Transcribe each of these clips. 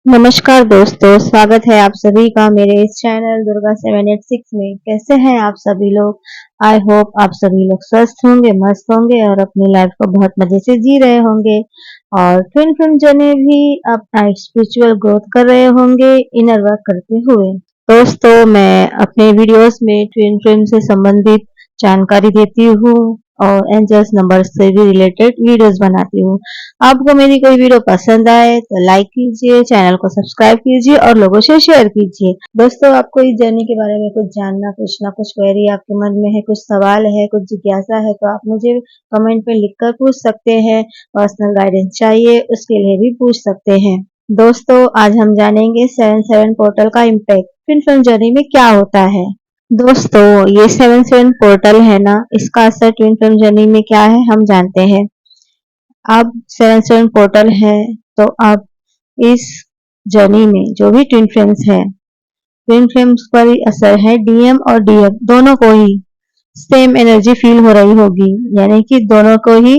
नमस्कार दोस्तों, स्वागत है आप सभी का मेरे इस चैनल दुर्गा 786 में। कैसे हैं आप सभी लोग? आई होप आप सभी लोग स्वस्थ होंगे, मस्त होंगे और अपनी लाइफ को बहुत मजे से जी रहे होंगे और ट्विन फिल्म जर्नी भी अपना स्पिरिचुअल ग्रोथ कर रहे होंगे इनर वर्क करते हुए। दोस्तों, मैं अपने वीडियोस में ट्विन फिल्म से संबंधित जानकारी देती हूँ और एंजल्स नंबर से भी रिलेटेड वीडियोस बनाती हूँ। आपको मेरी कोई वीडियो पसंद आए तो लाइक कीजिए, चैनल को सब्सक्राइब कीजिए और लोगों से शेयर कीजिए। दोस्तों, आपको इस जर्नी के बारे में कुछ जानना, पूछना, कुछ क्वेरी आपके मन में है, कुछ सवाल है, कुछ जिज्ञासा है तो आप मुझे कमेंट में लिखकर पूछ सकते हैं। पर्सनल गाइडेंस चाहिए उसके लिए भी पूछ सकते हैं। दोस्तों, आज हम जानेंगे 77 पोर्टल का इम्पैक्ट ट्विन फिल्म जर्नी में क्या होता है। दोस्तों, ये 77 पोर्टल है ना, इसका असर ट्विन फिल्म जर्नी में क्या है हम जानते हैं। अब 77 पोर्टल है तो अब इस जर्नी में जो भी ट्विन फ्लेम्स है, ट्विन फ्लेम्स पर ही असर है। डीएम और डीएफ दोनों को ही सेम एनर्जी फील हो रही होगी, यानी कि दोनों को ही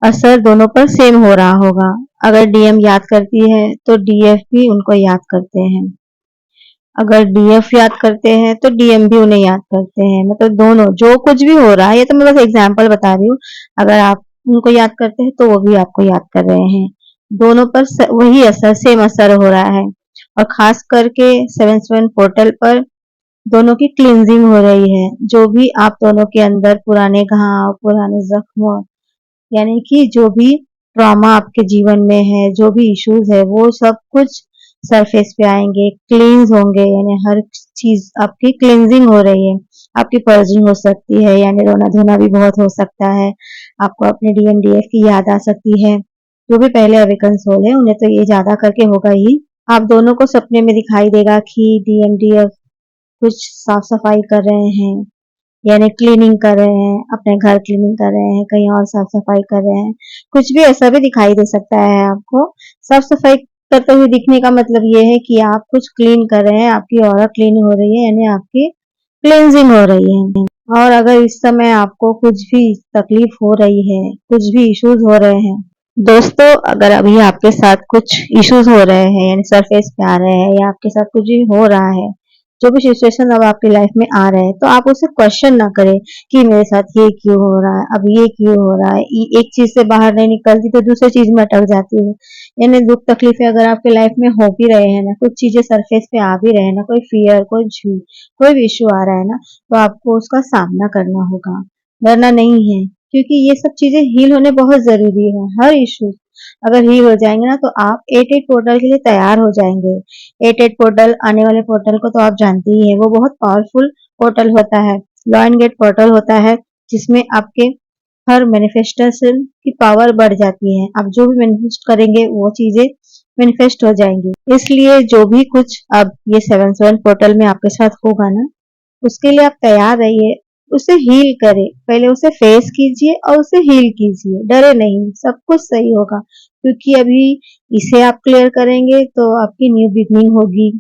असर दोनों पर सेम हो रहा होगा। अगर डीएम याद करती है तो डीएफ भी उनको याद करते हैं, अगर डीएफ याद करते हैं तो डीएम भी उन्हें याद करते हैं। मतलब दोनों जो कुछ भी हो रहा है, ये तो मैं बस एग्जांपल बता रही हूँ। अगर आप उनको याद करते हैं तो वो भी आपको याद कर रहे हैं। दोनों पर वही असर, सेम असर हो रहा है। और खास करके 77 पोर्टल पर दोनों की क्लींजिंग हो रही है। जो भी आप दोनों के अंदर पुराने घाव, पुराने जख्म, यानी कि जो भी ट्रॉमा आपके जीवन में है, जो भी इश्यूज है, वो सब कुछ सरफेस पे आएंगे, क्लींस होंगे, यानी हर चीज आपकी क्लींजिंग हो रही है। आपकी पर्जिंग हो सकती है, यानी रोना धोना भी बहुत हो सकता है। आपको अपने डीएमडीएफ की याद आ सकती है। जो भी पहले अवेकन सोल है उन्हें तो ये ज्यादा करके होगा ही। आप दोनों को सपने में दिखाई देगा कि डीएमडीएफ कुछ साफ सफाई कर रहे हैं, यानी क्लीनिंग कर रहे हैं, अपने घर क्लीनिंग कर रहे हैं, कहीं और साफ सफाई कर रहे हैं। कुछ भी ऐसा भी दिखाई दे सकता है आपको। साफ सफाई करते हुए दिखने का मतलब ये है कि आप कुछ क्लीन कर रहे हैं, आपकी ऑरा क्लीन हो रही है, यानी आपकी क्लींजिंग हो रही है। और अगर इस समय आपको कुछ भी तकलीफ हो रही है, कुछ भी इश्यूज हो रहे हैं, दोस्तों अगर अभी आपके साथ कुछ इश्यूज हो रहे हैं, यानी सरफेस पे आ रहे हैं, या आपके साथ कुछ भी हो रहा है, जो भी सिचुएशन अब आपकी लाइफ में आ रहे हैं, तो आप उसे क्वेश्चन ना करें कि मेरे साथ ये क्यों हो रहा है, अब ये क्यों हो रहा है। एक चीज से बाहर नहीं निकलती तो दूसरी चीज में अटक जाती है। यानी दुख तकलीफें अगर आपके लाइफ में हो भी रहे हैं ना, कुछ चीजें सरफेस पे आ भी रहे हैं ना, कोई फियर, कोई भी इश्यू आ रहा है ना, तो आपको उसका सामना करना होगा, डरना नहीं है। क्योंकि ये सब चीजें हील होने बहुत जरूरी है। हर इश्यू अगर हील हो जाएंगे ना, तो आप 88 पोर्टल के लिए तैयार हो जाएंगे। 88 पोर्टल, आने वाले पोर्टल को तो आप जानते ही हैं, वो बहुत पावरफुल पोर्टल होता है। लॉयन गेट पोर्टल होता है, जिसमें आपके हर मैनिफेस्टेशन की पावर बढ़ जाती है। आप जो भी मैनिफेस्ट करेंगे वो चीजें मैनिफेस्ट हो जाएंगी। इसलिए जो भी कुछ अब ये 77 पोर्टल में आपके साथ होगा ना, उसके लिए आप तैयार रहिए। उसे हील करें, पहले उसे फेस कीजिए और उसे हील कीजिए। डरे नहीं, सब कुछ सही होगा। क्योंकि अभी इसे आप क्लियर करेंगे तो आपकी न्यू बिगनिंग होगी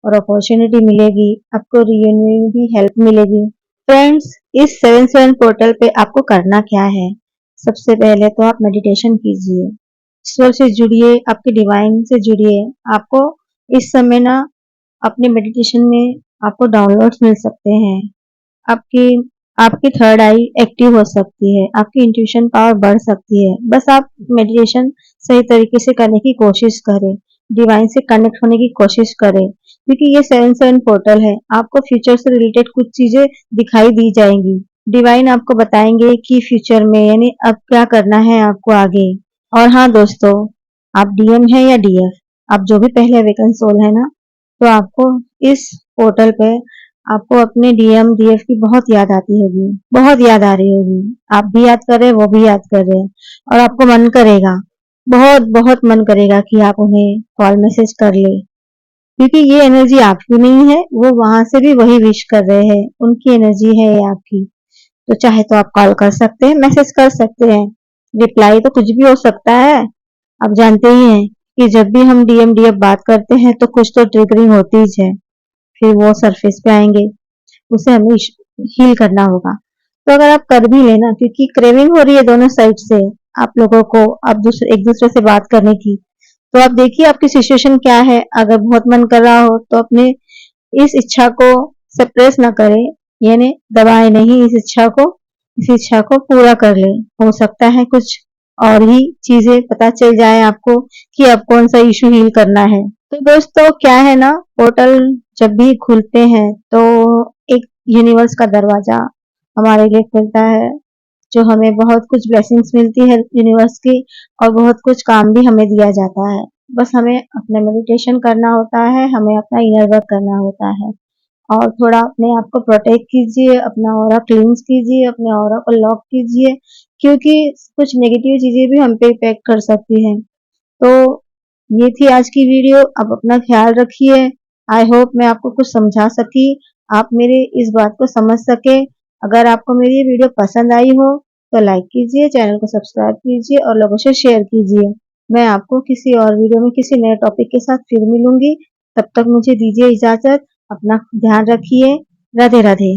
और अपॉर्चुनिटी मिलेगी, आपको रियूनियन में भी हेल्प मिलेगी। फ्रेंड्स, इस 77 पोर्टल पे आपको करना क्या है? सबसे पहले तो आप मेडिटेशन कीजिए, ईश्वर से जुड़िए, आपके डिवाइन से जुड़िए। आपको इस समय ना अपने मेडिटेशन में आपको डाउनलोड्स मिल सकते हैं। आपकी आपकी थर्ड आई एक्टिव हो सकती है, आपकी इंट्यूशन पावर बढ़ सकती है। बस आप मेडिटेशन सही तरीके से करने की कोशिश करें, डिवाइन से कनेक्ट होने की कोशिश करें। क्योंकि ये 77 पोर्टल है, आपको फ्यूचर से रिलेटेड कुछ चीजें दिखाई दी जाएंगी। डिवाइन आपको बताएंगे कि फ्यूचर में, यानी अब क्या करना है आपको आगे। और हाँ दोस्तों, आप डीएम है या डीएफ, आप जो भी पहले अवेकन सोल है ना, तो आपको इस पोर्टल पे आपको अपने डीएम डीएफ की बहुत याद आती होगी, बहुत याद आ रही होगी। आप भी याद कर रहे हैं, वो भी याद कर रहे हैं, और आपको मन करेगा, बहुत बहुत मन करेगा कि आप उन्हें कॉल मैसेज कर ले। क्योंकि ये एनर्जी आपकी नहीं है, वो वहां से भी वही विश कर रहे हैं, उनकी एनर्जी है ये आपकी। तो चाहे तो आप कॉल कर सकते हैं, मैसेज कर सकते हैं, रिप्लाई तो कुछ भी हो सकता है। आप जानते ही हैं कि जब भी हम डीएम डीएफ बात करते हैं तो कुछ तो ट्रिगरिंग होती ही है, फिर वो सरफेस पे आएंगे, उसे हमें हील करना होगा। तो अगर आप कर भी लेना, क्योंकि क्रेविंग हो रही है दोनों साइड से आप लोगों को, आप दूसरे एक दूसरे से बात करने की, तो आप देखिए आपकी सिचुएशन क्या है। अगर बहुत मन कर रहा हो तो अपने इस इच्छा को सप्रेस ना करें, यानी दबाए नहीं इस इच्छा को पूरा कर लें। हो सकता है कुछ और ही चीजें पता चल जाए आपको कि अब कौन सा इशू हील करना है। तो दोस्तों क्या है ना, पोर्टल जब भी खुलते हैं तो एक यूनिवर्स का दरवाजा हमारे लिए खुलता है, जो हमें बहुत कुछ ब्लेसिंग्स मिलती है यूनिवर्स की, और बहुत कुछ काम भी हमें दिया जाता है। बस हमें अपना मेडिटेशन करना होता है, हमें अपना इनर वर्क करना होता है, और थोड़ा अपने आप को प्रोटेक्ट कीजिए, अपना ऑरा क्लींस कीजिए, अपने ऑरा को लॉक कीजिए, क्योंकि कुछ नेगेटिव चीजें भी हम पे इफेक्ट कर सकती हैं। तो ये थी आज की वीडियो। अब अपना ख्याल रखिए। आई होप मैं आपको कुछ समझा सकी, आप मेरे इस बात को समझ सके। अगर आपको मेरी ये वीडियो पसंद आई हो तो लाइक कीजिए, चैनल को सब्सक्राइब कीजिए और लोगों से शेयर कीजिए। मैं आपको किसी और वीडियो में किसी नए टॉपिक के साथ फिर मिलूंगी। तब तक मुझे दीजिए इजाजत। अपना ध्यान रखिए। राधे राधे।